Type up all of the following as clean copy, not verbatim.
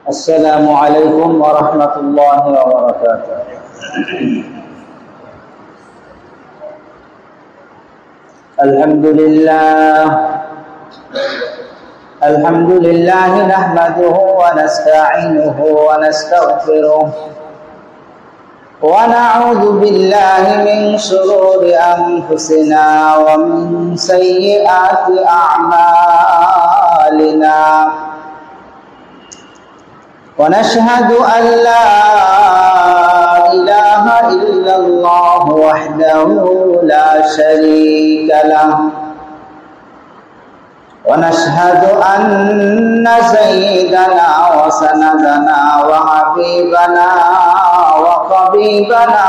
السلام عليكم ورحمة الله وبركاته. الحمد لله نحمده ونستعينه ونستغفره ونعوذ بالله من شرور أنفسنا ومن سيئات أعمالنا ونشهد أن لا إله إلا الله وحده لا شريك له ونشهد أن سيدنا وسندنا وحبيبنا وطبيبنا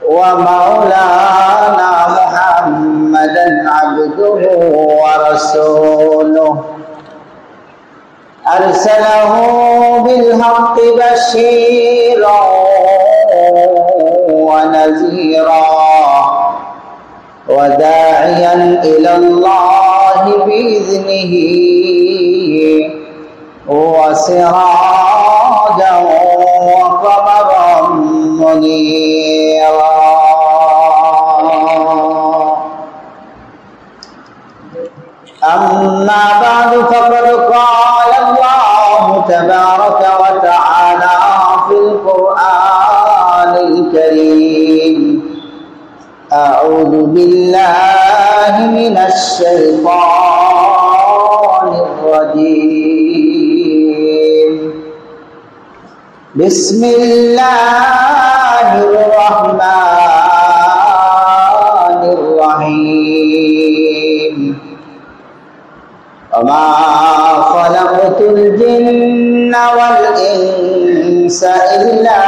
ومولانا محمدا عبده ورسوله أرسله بالحق بشيرا ونذيرا وداعيا إلى الله بإذنه وسراجا وقمرا منيرا. أما بعد فقد قال الله تبارك وتعالى في القرآن الكريم: أعوذ بالله من الشيطان الرجيم. بسم الله الرحمن الرحيم. وما خلقت الجن والإنس إلا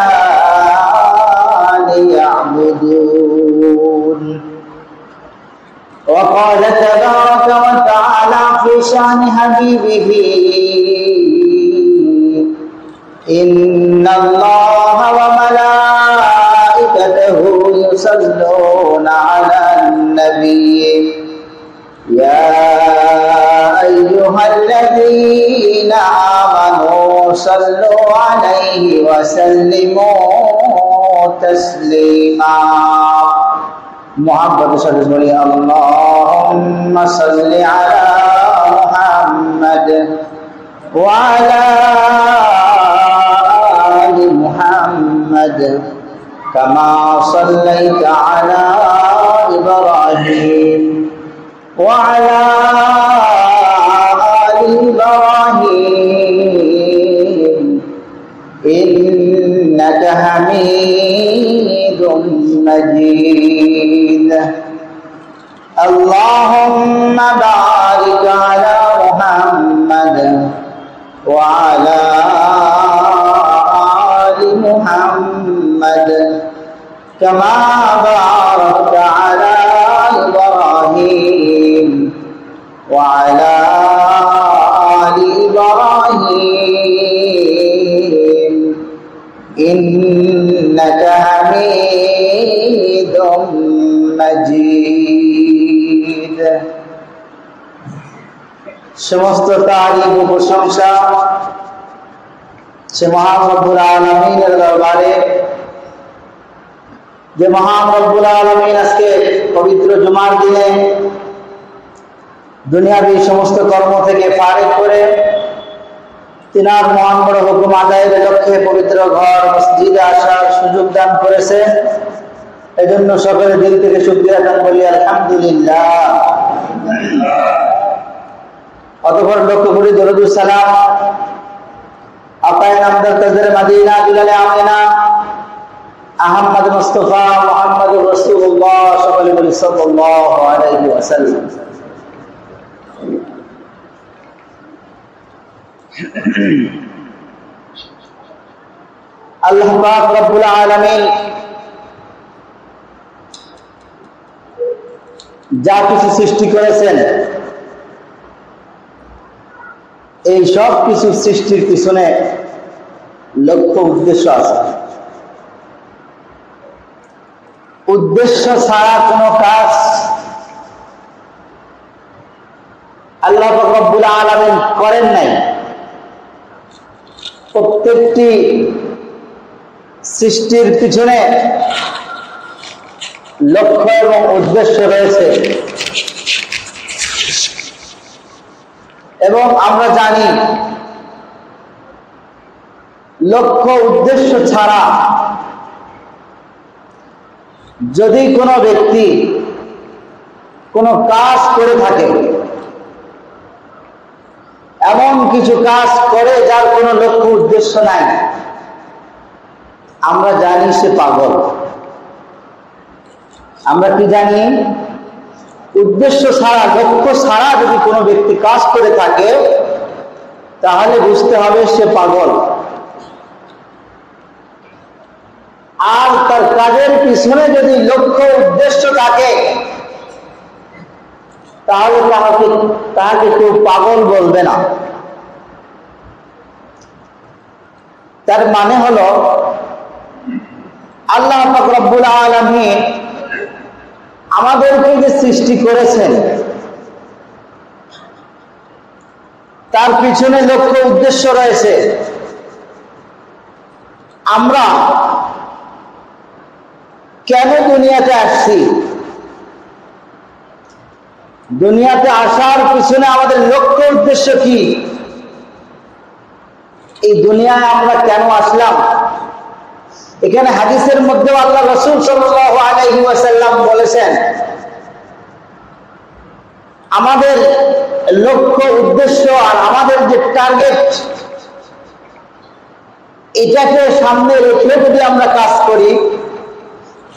ليعبدون. وقال تبارك وتعالى في شأن حبيبه: إن الله وملائكته يصلون على النبي يا أيها الذين آمنوا صلوا عليه وسلموا تسليما. محبت صلی اللهم صل على محمد وعلى آل محمد كما صليت على إبراهيم وعلى آل إبراهيم إنك حميد مجيد. اللهم بارك على محمد وعلى آل محمد كما باركت على إبراهيم وعلى آل إبراهيم إنك حميد مجيد. সমস্ত তারিফ ও প্রশংসা সে মহান রব্বুল আলামিনের দরবারে, যে মহান রব্বুল আলামিন আজকে পবিত্র জুমার দিনে দুনিয়াবী সমস্ত কর্ম থেকে ফারেক করে তিনার মহান বড় হুকুম আদায়ের লক্ষ্যে পবিত্র ঘর মসজিদে আসার সুযোগ দান করেছে। এজন্য সকলে দিল থেকে শুকরিয়া দান করি আলহামদুলিল্লাহ। অতঃপর লক্ষ্য করি দরুদ সালাম আকায়ে নামদার তাজরে মদিনা দুলালে আমিনা আহমদ মুস্তাফা মুহাম্মদুর রাসূলুল্লাহ সকলে বলি সাল্লাল্লাহু আলাইহি ওয়াসাল্লাম। আল্লাহ পাক রব্বুল আলামিন যা কিছু সৃষ্টি করেছেন, এই সব কিছু সৃষ্টির পিছনে লক্ষ্য উদ্দেশ্য আছে। উদ্দেশ্য ছাড়া কোনো কাজ আল্লাহ পাক রব্বুল আলামিন করেন নাই। প্রত্যেকটি সৃষ্টির পিছনে লক্ষ্য এবং উদ্দেশ্য রয়েছে, এবং আমরা জানি লক্ষ্য উদ্দেশ্য ছাড়া যদি কোনো ব্যক্তি কোনো কাজ করে থাকে, এমন কিছু কাজ করে যার কোনো লক্ষ্য উদ্দেশ্য নাই, আমরা জানি সে পাগল। আমরা কি জানি? উদ্দেশ্য ছাড়া, লক্ষ্য ছাড়া যদি কোনো ব্যক্তি কাজ করে থাকে তাহলে বুঝতে হবে সে পাগল। আর তার কাজের পিছনে যদি লক্ষ্য উদ্দেশ্য থাকে তাহলে তাকে কেউ পাগল বলবে না। তার মানে হলো আল্লাহ পাক রব্বুল আলামিন আমাদেরকে যে সৃষ্টি করেছেন তার পিছনে লক্ষ্য উদ্দেশ্য রয়েছে। আমরা কেন দুনিয়াতে আসছি, দুনিয়াতে আসার পিছনে আমাদের লক্ষ্য উদ্দেশ্য কি, এই দুনিয়ায় আমরা কেন আসলাম। এখানে হাদিসের মধ্যে আল্লাহ রাসূল সাল্লাল্লাহু আলাইহি ওয়াসাল্লাম বলেছেন, আমাদের লক্ষ্য উদ্দেশ্য আর আমাদের যে টার্গেট, এটাকে সামনে রেখে যদি আমরা কাজ করি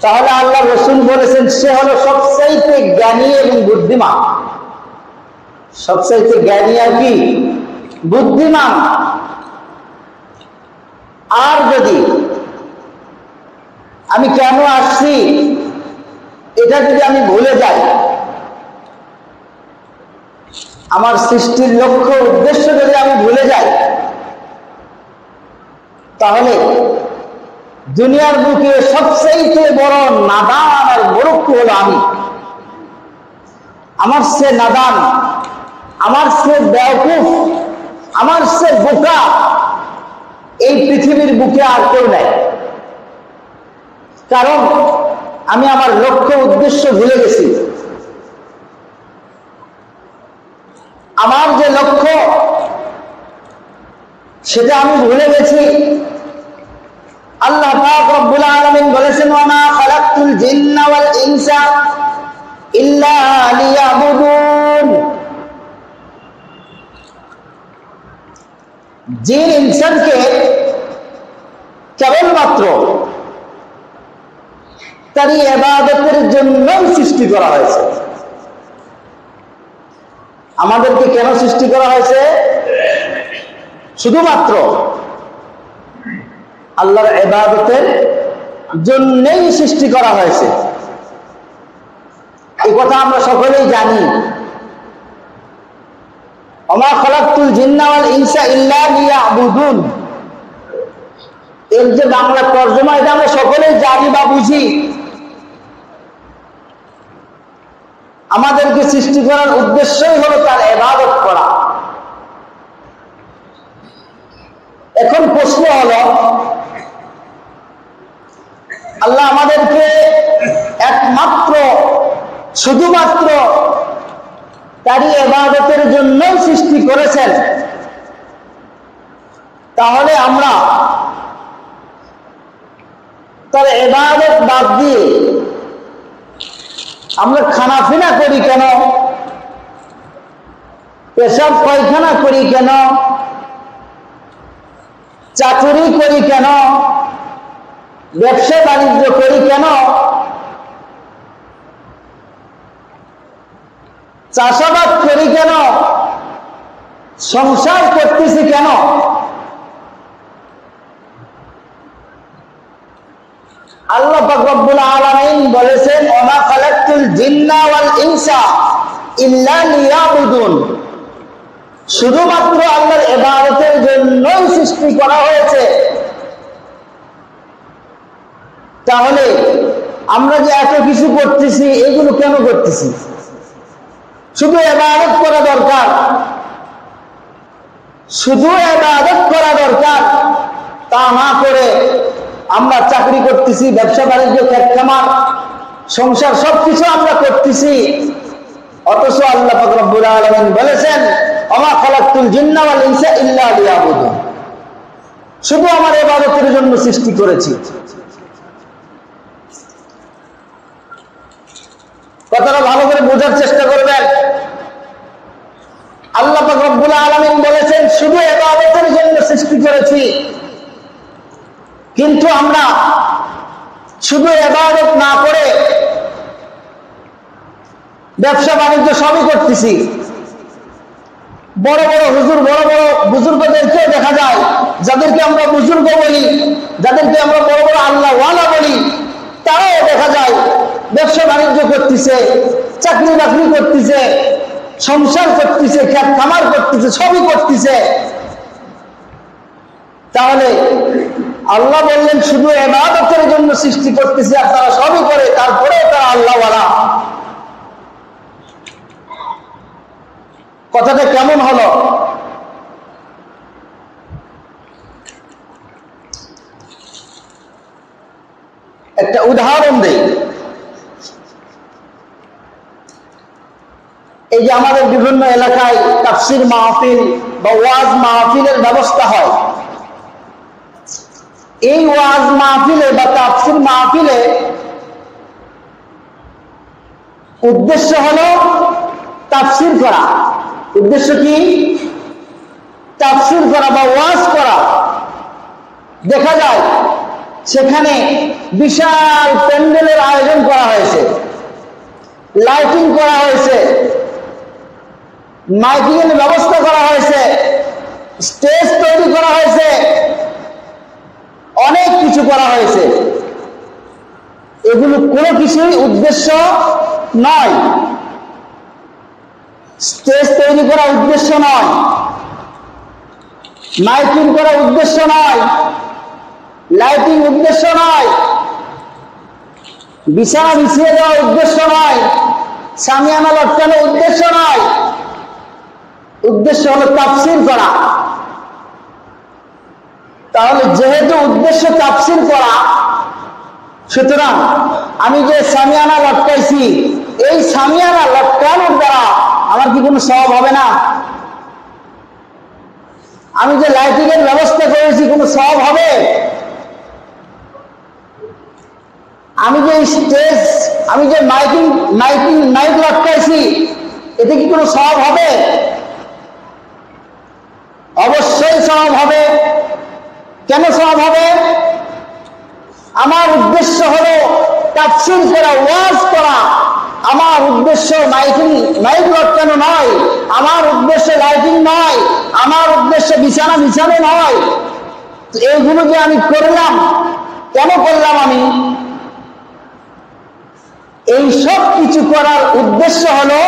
তাহলে আল্লাহ রাসূল বলেছেন সে হলো সবচাইতে জ্ঞানী এবং বুদ্ধিমান। সবচাইতে জ্ঞানী আর কি? বুদ্ধিমান। আর যদি আমি কেন আসছি এটা যদি আমি ভুলে যাই, আমার সৃষ্টির লক্ষ্য উদ্দেশ্য যদি আমি ভুলে যাই, তাহলে দুনিয়ার বুকে সবচেয়ে বড় নাদান আর মূর্খ হলো আমি। আমার সে নাদান, আমার সে বেওকুফ, আমার সে বোকা এই পৃথিবীর বুকে আর কেউ নেই। কারণ আমি আমার লক্ষ্য উদ্দেশ্য ভুলে গেছি। আমার যে লক্ষ্য সেটা আমি ভুলে গেছি। আল্লাহ পাক রব্বুল আলামিন বলেছেন, ওয়া মা খালাকতুল জিন্না ওয়াল ইনসা ইল্লা লিয়াবুদুন। জিন ইনসানকে কেবলমাত্র তারই ইবাদতের জন্যই সৃষ্টি করা হয়েছে। আমাদেরকে কেন সৃষ্টি করা হয়েছে? শুধুমাত্র আল্লাহর ইবাদতের জন্যই সৃষ্টি করা হয়েছে। এই কথা আমরা সকলেই জানি। ওয়া মা খালাকতুল জিন্না ওয়াল ইনসা ইল্লা লিয়াবুদুন, এর যে বাংলা তরজমা এটা আমরা সকলেই জানি বা বুঝি। আমাদেরকে সৃষ্টি করার উদ্দেশ্যই হলো তার ইবাদত করা। এখন প্রশ্ন হলো, আল্লাহ আমাদেরকে একমাত্র শুধুমাত্র তারই ইবাদতের জন্যই সৃষ্টি করেছেন, তাহলে আমরা তার ইবাদত বাদ দিয়ে আমরা খানাফিনা করি কেন, পেশাব পায়খানা করি কেন, চাকরি করি কেন, ব্যবসা বাণিজ্য করি কেন, চাষাবাদ করি কেন, সংসার করতেছি কেন? আল্লাহ পাক রব্বুল আলামিন বলেছেন, ওয়া মা খালাকতুল জিন্না ওয়াল ইনসা ইল্লা লিয়াবুদুন, শুধুমাত্র আল্লাহর ইবাদতের জন্যই সৃষ্টি করা হয়েছে। তাহলে আমরা যে এত কিছু করতেছি এগুলো কেন করতেছি? শুধু ইবাদত করা দরকার, শুধু ইবাদত করা দরকার, তা না করে আমরা চাকরি করতেছি, ব্যবসা বাণিজ্য, ক্ষেত খামার, সংসার সবকিছু আমরা করতেছি, অথচ আল্লাহ পাক রব্বুল আলামিন বলেছেন ওমা খালাকতুল জিন্না ওয়াল ইনসা ইল্লা লিয়াবুদুন, শুধু আমার ইবাদতের জন্য সৃষ্টি করেছি। কথাটা ভালো করে বোঝার চেষ্টা করবেন। আল্লাহ পাক রব্বুল আলামিন বলেছেন শুধু ইবাদতের জন্য সৃষ্টি করেছি, কিন্তু আমরা শুধু ইবাদত না করে ব্যবসা বাণিজ্য সবই করতেছি। বড় বড় হুজুর, বড় বড় বুজুর্গদেরকেও দেখা যায়, যাদেরকে আমরা বুজুর্গ বলি, যাদেরকে আমরা বড় বড় আল্লাহ ওয়ালা বলি, তারাও দেখা যায় ব্যবসা বাণিজ্য করতেছে, চাকরি বাকরি করতেছে, সংসার করতেছে, ক্ষেত খামার করতেছে, সবই করতেছে। তাহলে আল্লাহ বললেন শুধু ইবাদতের জন্য সৃষ্টি করতেছে, আর তারা সবই করে, তারপরেও তারা আল্লাহ ওয়ালা। কথাটা কেমন হলো? একটা উদাহরণ দেই। এই যে আমাদের বিভিন্ন এলাকায় তাফসীর মাহফিল বা ওয়াজ মাহফিলের ব্যবস্থা হয়, এই ওয়াজ মাহফিলে বা তাফসীর মাহফিলে উদ্দেশ্য হলো তাফসীর করা। উদ্দেশ্য কি? তাফসীর করা বা ওয়াজ করা। দেখা যায় সেখানে বিশাল প্যান্ডেলের আয়োজন করা হয়েছে, লাইটিং করা হয়েছে, মাইকিং এর ব্যবস্থা করা হয়েছে, স্টেজ তৈরি করা হয়েছে, অনেক কিছু করা হয়েছে। এগুলো কোনো কিছুই উদ্দেশ্য নয়। স্টেজ তৈরি করা উদ্দেশ্য নয়, মাইকিং করা উদ্দেশ্য নয়, লাইটিং উদ্দেশ্য নয়, বিছানা বিছিয়ে দেওয়া উদ্দেশ্য নয়, সামিয়ানা লটকানো উদ্দেশ্য নয়। উদ্দেশ্য হলো তাফসীর করা। তাহলে যেহেতু উদ্দেশ্য তাফসীর করা, সুতরাং আমি যে সামিয়ানা লটকাইছি, এই সামিয়ানা লটকানোর দ্বারা আমার কি কোনো সওয়াব হবে না? আমি যে লাইটিং এর ব্যবস্থা করেছি, কোনো সওয়াব হবে? আমি যে স্টেজ, আমি যে মাইক লটকাইছি, এতে কি কোনো সওয়াব হবে? অবশ্যই সওয়াব হবে। কেন সওয়াব হবে? আমার উদ্দেশ্য হলো তাফসীর করা, ওয়াজ করা। আমার উদ্দেশ্য মাইক লটকানো নয়, আমার উদ্দেশ্য লাইটিং নয়, আমার উদ্দেশ্য বিছানা বিছানো নয়। এইগুলো যে আমি করলাম, কেন করলাম? আমি এই সব কিছু করার উদ্দেশ্য হলো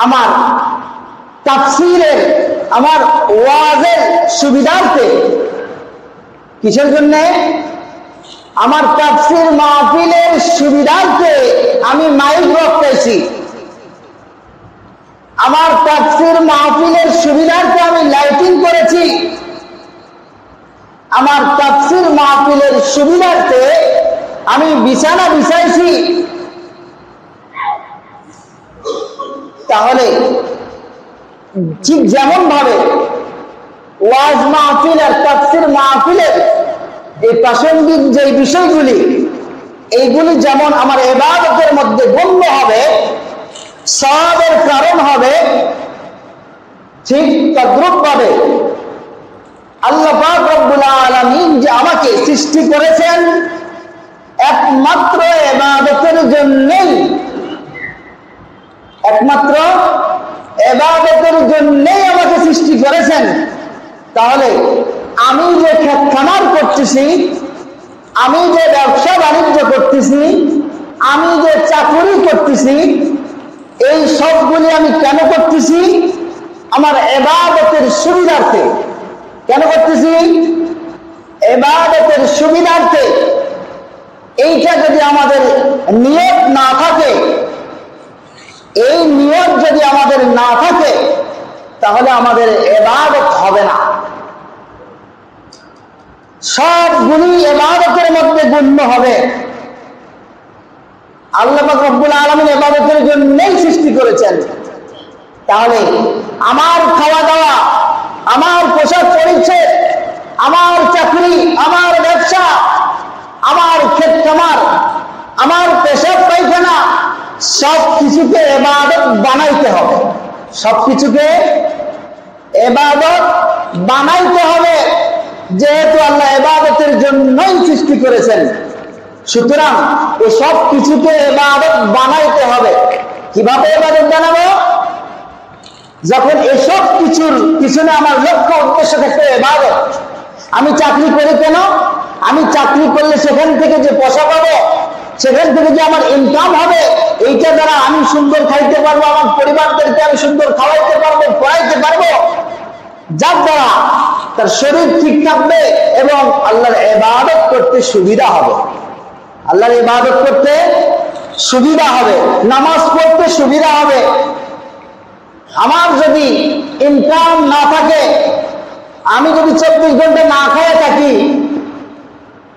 আমার তাফসীরের, আমার ওয়াজের সুবিধার্থে। কিসের জন্য? আমার তাফসীর মাহফিলের সুবিধার্থে আমি মাইক লটকাইছি, আমার তাফসীর মাহফিলের সুবিধার্থে আমি লাইটিং করেছি, আমার তাফসীর মাহফিলের সুবিধার্থে আমি বিছানা বিছাইছি। তাহলে ঠিক যেমন ভাবে ওয়াজ মাহফিল আর তাফসীর মাহফিলের এই প্রাসঙ্গিক যে বিষয়গুলি, এইগুলি যেমন আমার ইবাদতের মধ্যে গণ্য হবে, সওয়াবের কারণ হবে, ঠিক তদ্রূপ ভাবে আল্লাহ পাক রব্বুল আলামিন যে আমাকে সৃষ্টি করেছেন একমাত্র ইবাদতের জন্যই, একমাত্র ইবাদতের জন্যই আমাকে সৃষ্টি করেছেন। তাহলে আমি যে ক্ষেত খামার করতেছি, আমি যে ব্যবসা বাণিজ্য করতেছি, আমি যে চাকরি করতেছি, এই সবগুলি আমি কেন করতেছি? আমার ইবাদতের সুবিধার্থে। কেন করতেছি? ইবাদতের সুবিধার্থে। এইটা যদি আমাদের নিয়ত না থাকে, এই নিয়ত যদি আমাদের না থাকে তাহলে আমাদের ইবাদত হবে না। সবগুলি ইবাদতের মধ্যে গণ্য হবে। আল্লাহ পাক রব্বুল আলামিন ইবাদতের জন্যই সৃষ্টি করেছেন। তাহলে আমার খাওয়া দাওয়া, আমার পোশাক পরিচ্ছদ, আমার চাকরি, আমার ব্যবসা, আমার ক্ষেত খামার, আমার পেশাব পায়খানা সব কিছুকে ইবাদত বানাইতে হবে। সব কিছুকে ইবাদত বানাইতে হবে, যেহেতু আল্লাহ ইবাদতের জন্যই সৃষ্টি করেছেন। সুতরাং এই সব কিছুকে ইবাদত বানাইতে হবে। কিভাবে ইবাদত বানাবো? যখন এসব কিছুর পিছনে আমার লক্ষ্য উদ্দেশ্য থাকবে ইবাদত। আমি চাকরি করি কেন? আমি চাকরি করলে সেখান থেকে যে পয়সা পাবো, সেখান থেকে যে আমার ইনকাম হবে, এইটা দ্বারা আমি সুন্দর খাইতে পারবো, আমার পরিবারদেরকে আমি সুন্দর খাওয়াইতে পারবো, পড়াইতে পারবো, যার দ্বারা তার শরীর ঠিক থাকবে এবং আল্লাহর ইবাদত করতে সুবিধা হবে। আল্লাহর ইবাদত করতে সুবিধা হবে, নামাজ পড়তে সুবিধা হবে। আমার যদি ইনকাম না থাকে, আমি যদি 24 ঘন্টা না খেয়ে থাকি,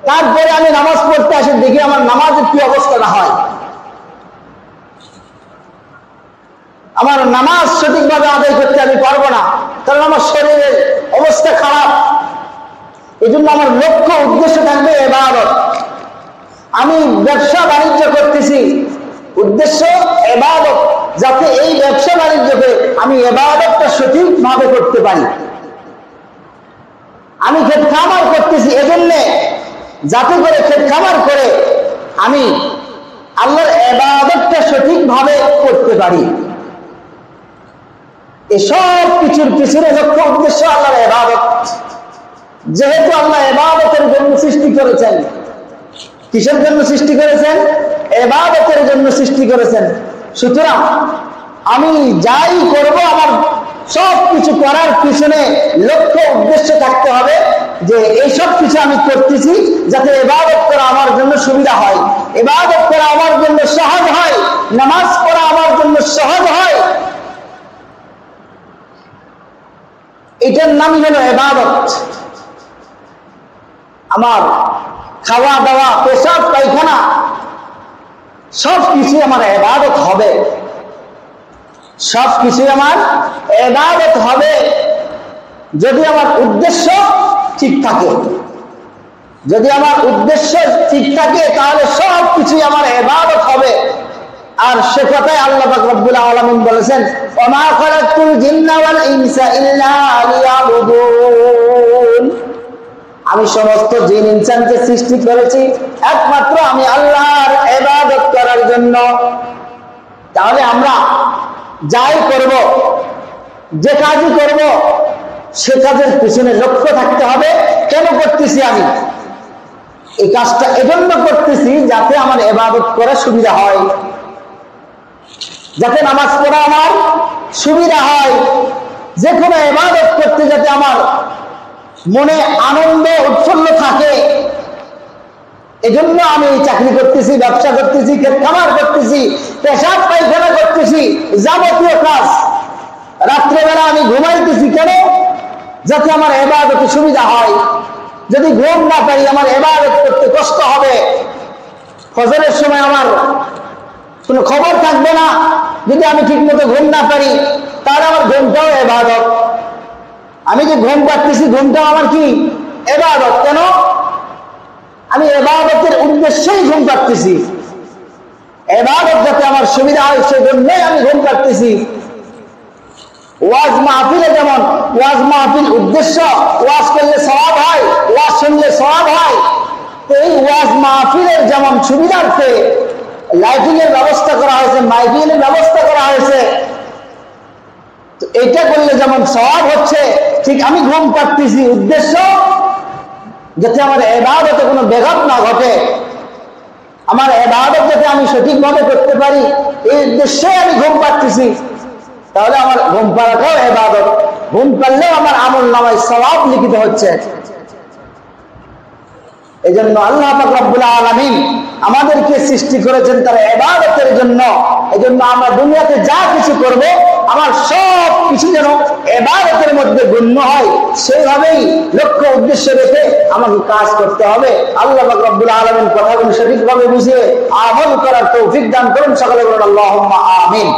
তারপরে আমি নামাজ পড়তে আসি, দেখি আমার নামাজের কি অবস্থাটা হয়। আমার নামাজ সঠিকভাবে আদায় করতে আমি পারবো না, কারণ আমার শরীরের অবস্থা খারাপ। এই জন্য আমার লক্ষ্য উদ্দেশ্য থাকবে ইবাদত। আমি ব্যবসা বাণিজ্য করতেছি, উদ্দেশ্য ইবাদত, যাতে এই ব্যবসা বাণিজ্যকে আমি ইবাদতটা সঠিকভাবে করতে পারি। আমি ক্ষেত খামার করতেছি, এজন্য যাতে করে ক্ষেত খামার করে আমি আল্লাহর ইবাদতটা সঠিকভাবে করতে পারি। এসব কিছুর পিছনে লক্ষ্য উদ্দেশ্য আল্লাহর ইবাদত। যেহেতু আল্লাহ ইবাদতের জন্য সৃষ্টি করেছেন, কিসের জন্য সৃষ্টি করেছেন? ইবাদতের জন্য সৃষ্টি করেছেন। সুতরাং আমি যাই করব, আমার সব কিছু করার পিছনে লক্ষ্য উদ্দেশ্য থাকতে হবে যে এইসব কিছু আমি করতেছি যাতে ইবাদত করা আমার জন্য সুবিধা হয়, ইবাদত করা আমার জন্য সহজ হয়, নামাজ পড়া আমার জন্য সহজ হয়। এটার নামই হলো ইবাদত। আমার খাওয়া দাওয়া, পেশাব পায়খানা সব কিছু আমার ইবাদত হবে। সব কিছু আমার ইবাদত হবে যদি আমার উদ্দেশ্য ঠিক থাকে। যদি আমার উদ্দেশ্য ঠিক থাকে তাহলে সব কিছু আমার ইবাদত হবে। আর সে কথাই আল্লাহ পাক রব্বুল আলামিন বলেছেন, ওমা খালাকতুল জিন্না ওয়াল ইনসা ইল্লা লিয়াবুদুন। আমি সমস্ত জিন ইনসানকে সৃষ্টি করেছি একমাত্র আমি আল্লাহর ইবাদত করার জন্য। তাহলে আমরা যাই করব, যে কাজই করব, সে কাজের পিছনে লক্ষ্য থাকতে হবে। কেন করতেছি আমি এই কাজটা? এজন্য করতেছি যাতে আমার ইবাদত করা সুবিধা হয়, যাতে নামাজ পড়া আমার সুবিধা হয়, যে কোনো ইবাদত করতে যাতে আমার মনে আনন্দ উৎফুল্ল থাকে। এজন্য আমি চাকরি করতেছি, ব্যবসা করতেছি, ক্ষেত খামার করতেছি, পেশাব পায়খানা করতেছি, যাবতীয় কাজ। রাত্রেবেলা আমি ঘুমাইতেছি কেন? যাতে আমার ইবাদতে সুবিধা হয়। যদি ঘুম না পাই আমার ইবাদত করতে কষ্ট হবে। ফজরের সময় আমার কোনো খবর থাকবে না। যদি আমি ঠিক মতো ঘুম না পারি তাহলে আমার ঘুমটাও ইবাদত। আমি যে ঘুম পাচ্ছি, ঘুমটাও আমার কি ইবাদত। কেন? আমি ইবাদতের উদ্দেশ্যেই ঘুম পাচ্ছি। ইবাদত যাতে আমার সুবিধা হয় সেজন্যই আমি ঘুম পাচ্ছি। ওয়াজ মাহফিলে যেমন ওয়াজ মাহফিল উদ্দেশ্য, ওয়াজ করলে সওয়াব হয়, ওয়াজ শুনলে সওয়াব হয়, তো এই ওয়াজ মাহফিলের যেমন সুবিধার্থে লাইটিং এর ব্যবস্থা করা হয়েছে, মাইকিংয়ের ব্যবস্থা করা হয়েছে, তো এটা করলে যেমন সওয়াব হচ্ছে, ঠিক আমি ঘুম পাচ্ছি উদ্দেশ্য যাতে আমার ইবাদতে কোনো ব্যাঘাত না ঘটে, আমার ইবাদত যাতে আমি সঠিকভাবে করতে পারি, এই উদ্দেশ্যে আমি ঘুম পাচ্ছি। তাহলে আমার ঘুম পাড়াটাও ইবাদত। ঘুম পারলেও আমার আমল নামায় সওয়াব লিখিত হচ্ছে। এজন্য আল্লাহ পাক রব্বুল আলামিন আমাদেরকে সৃষ্টি করেছেন তার ইবাদতের জন্য। এজন্য আমরা দুনিয়াতে যা কিছু করব আমার সব কিছু যেন ইবাদতের মধ্যে গণ্য হয়, সেইভাবেই লক্ষ্য উদ্দেশ্য রেখে আমাকে কাজ করতে হবে। আল্লাহ পাক রব্বুল আলামিন কথাগুলো সঠিকভাবে বুঝিয়ে আমল করার তৌফিক দান করুন। সকলে বলুন আল্লাহুম্মা আমিন।